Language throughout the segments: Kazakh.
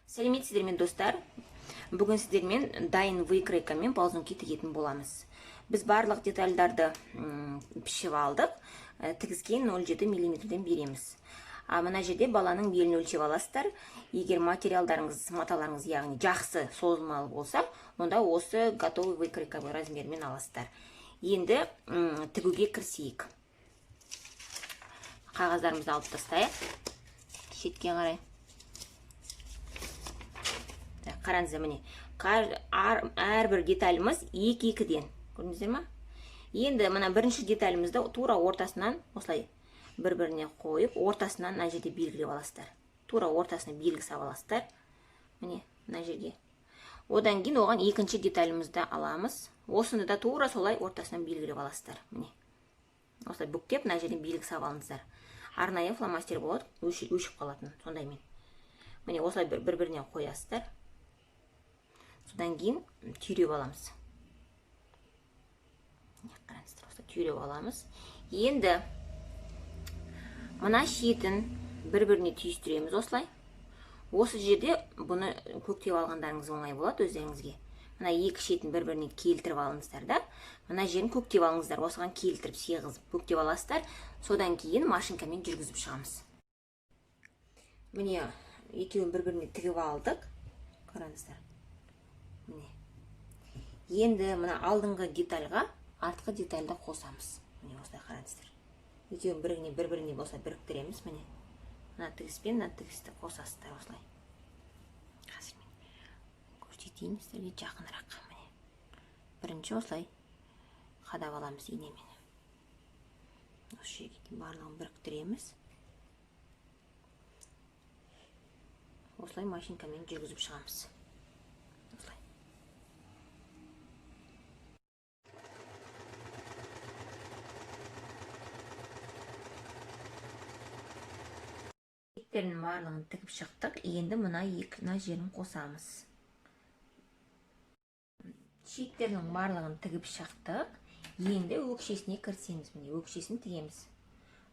Сәлеметсіздер ме достар? Бүгін сіздермен дайын выкройкамен ползунки тігетін боламыз. Біз барлық детальдарды пішіп алдық. Тігізген 0,7 мм береміз. Мына жерде баланың белін өлшеп аласыздар. Егер материалдарыңыз, маталарыңыз яғни жақсы созылмалы болса, онда осы готовый выкройка размермен аласыздар. Енді тігуге кірісейік. Қағаздарымызды алып тастайық. Шетке қарай. Қараңыздар, міне. Әрбір деталіміз 2-2-ден. Көрдіңіздер ме? Енді мына бірінші деталімізді тура ортасынан осылай бір-біріне қойып, ортасынан мына жерде белгілеп аласыздар. Тура ортасына белгі сап аласыздар. Міне, мына жерге. Одан кейін оған екінші деталімізді аламыз. Осыны да тура солай ортасынан белгілеп аласыздар. Міне. Осылай бүктеп, мына жерден белгі сап алыңыздар. Арнайы фломастер болады, өшіп қалатын, сондаймен. Міне, осылай бір-біріне қоясыздар. Содан кейін түйреп аламыз. Түйреп аламыз. Енді мына шетін бір-біріне түйістіреміз осылай. Осы жерде бұны көктеп алғандарыңыз оңай болады өздеріңізге. Мына екі шетін бір-біріне келтіріп алыңыздар да. Мына жерін көктеп алыңыздар. Осыған келтіріп, сыйғызып көктеп аласыздар. Содан кейін машинкамен жүргізіп шығамыз. Міне, екеуін бір-біріне тігіп алдық. Қараңыздар. Міне. Енді мына алдыңғы детальға артқы детальді қосамыз. Міне осылай қараңыздар. Екеуін бір-біріне осылай біріктіреміз. Міне. Мына тігіспен мына тігісті қосасыздар осылай. Қазір мен көрсетейін сіздерге жақынырақ. Міне. Бірінші осылай қадап аламыз инемен. Осы жерге барлығын біріктіреміз. Осылай машинкамен жүргізіп шығамыз. Шектерінің барлығын тігіп шықтық. Енді мына жерін қосамыз. Шектерінің барлығын тігіп шықтық. Енді өкшесіне кірісеміз. Міне өкшесін тігеміз.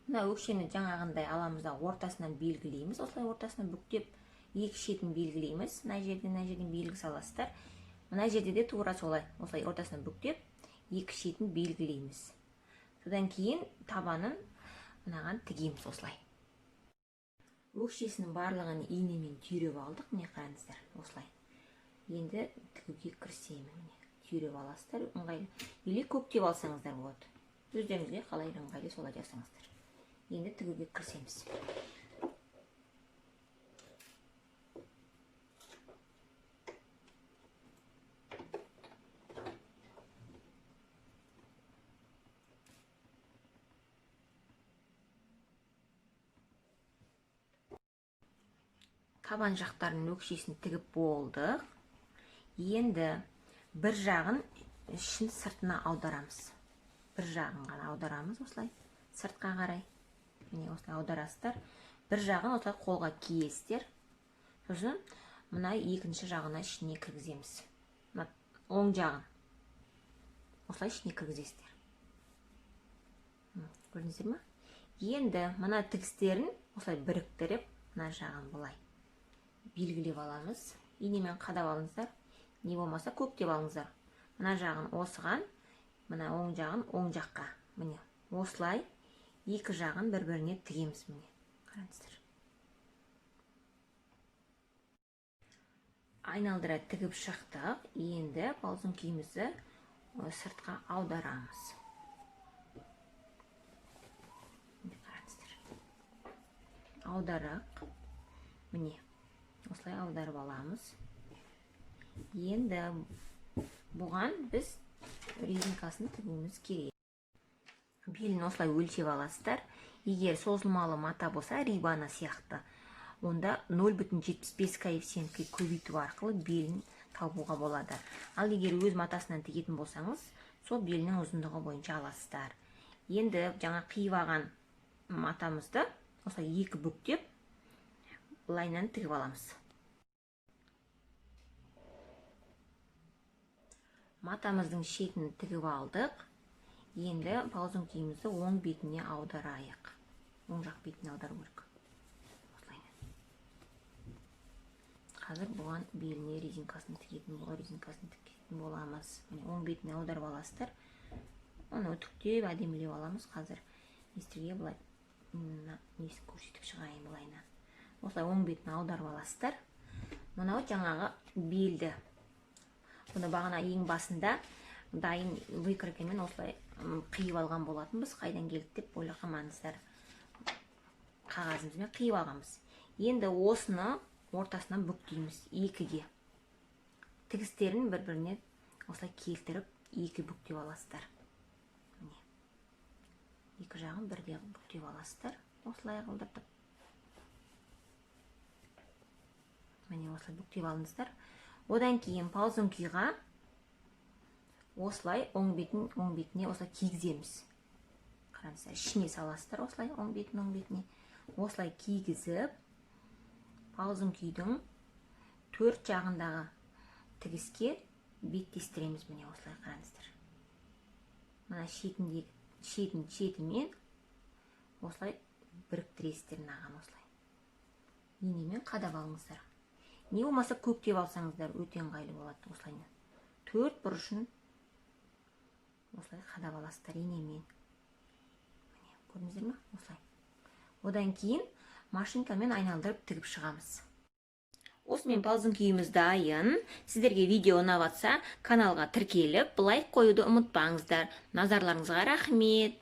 Мына өкшені жаңағындай аламыз да ортасынан белгілейміз. Осылай ортасынан бүктеп екі шетін белгілейміз. Мына жерден белгі саласыздар. Мына жерде де тура солай. Осылай ортасынан бүктеп екі шетін белгілейміз. Содан кейін табанын мынаған тігеміз осылай. Өкшесінің барлығын инемен түйреп алдық. Міне қараңыздар, осылай. Енді тігуге кірісемін. Түйреп аласыздар, ыңғайлы. Или көктеп алсаңыздар болады. Өздеріңізге қалай ыңғайлы солай жасаңыздар. Енді тігуге кірісеміз. Табан жақтарының өкшесін тігіп болдық. Енді бір жағын ішін сыртына аударамыз. Бір жағын ғана аударамыз осылай. Сыртқа қарай. Міне осылай аударасыздар. Бір жағын осылай қолға киесіздер. Сосын мына екінші жағына ішіне кіргіземіз. Оң жағын. Осылай ішіне кіргізесіздер. Көрдіңіздер ме? Енді мына тігістерін осылай біріктіріп, мына жағын былай белгілеп аламыз. Инемен қадап алыңыздар. Не болмаса көктеп алыңыздар. Мына жағын осыған, мына оң жағын оң жаққа. Міне осылай екі жағын бір-біріне тігеміз. Міне қараңыздар. Айналдыра тігіп шықтық. Енді ползункимізді сыртқа аударамыз. Қараңыздар. Аударық. Міне осылай аударып аламыз. Енді бұған біз резинкасын тігуіміз керек. Белін осылай өлшеп аласыздар. Егер созылмалы мата болса, рибана сияқты, онда 0,75 коэффициентке көбейту арқылы белін табуға болады. Ал егер өз матасынан тігетін болсаңыз, сол белінің ұзындығы бойынша аласыздар. Енді жаңа қиып алған матамызды осылай екі бүктеп лайнан тігіп аламыз. Матамыздың шетін тігіп алдық. Енді ползункимізді оң бетіне аударайық. Оң жақ бетіне аудару керек. Осылай. қазір бұған беліне резинкасын тігетін боламыз. Міне оң бетіне аударып аласыздар. Оны үтіктеп, әдемілеп аламыз. Қазір сіздерге былай несін көрсетіп шығайын былайынан. Осылай оң бетіне аударып аласыздар. Мынау жаңағы белді. Бұны бағана ең басында дайын выкройкамен осылай қиып алған болатынбыз. Қайдан келді деп ойлағанмаңыздар. Қағазымызбен қиып алғанбыз. Енді осыны ортасынан бүктейміз екіге. Тігістерін бір-біріне осылай келтіріп, екі бүктеп аласыздар. Екі жағын бірде бүктеп аласыздар. Осылай қылдыртып. Міне осылай бүктеп алыңыздар. Одан кейін ползункиға осылай оң бетіне осылай кигіземіз. Қараңыздар, ішіне саласыздар осылай оң бетіне. Осылай кигізіп, ползункидің төрт жағындағы тігіске беттестіреміз. Міне осылай қараңыздар. Мына шетімен осылай біріктіресіздер мынаған осылай. Инемен қадап алыңыздар. Не болмаса көктеп алсаңыздар өте ыңғайлы болады осылай. Төрт бұрышын осылай қадап аласыздар инемен. Міне, көрдіңіздер ме? Осылай. Одан кейін машинкамен айналдырып тігіп шығамыз. Осымен ползункиіміз дайын. Сіздерге видео ұнап жатса, каналға тіркеліп, лайк қоюды ұмытпаңыздар. Назарларыңызға рахмет.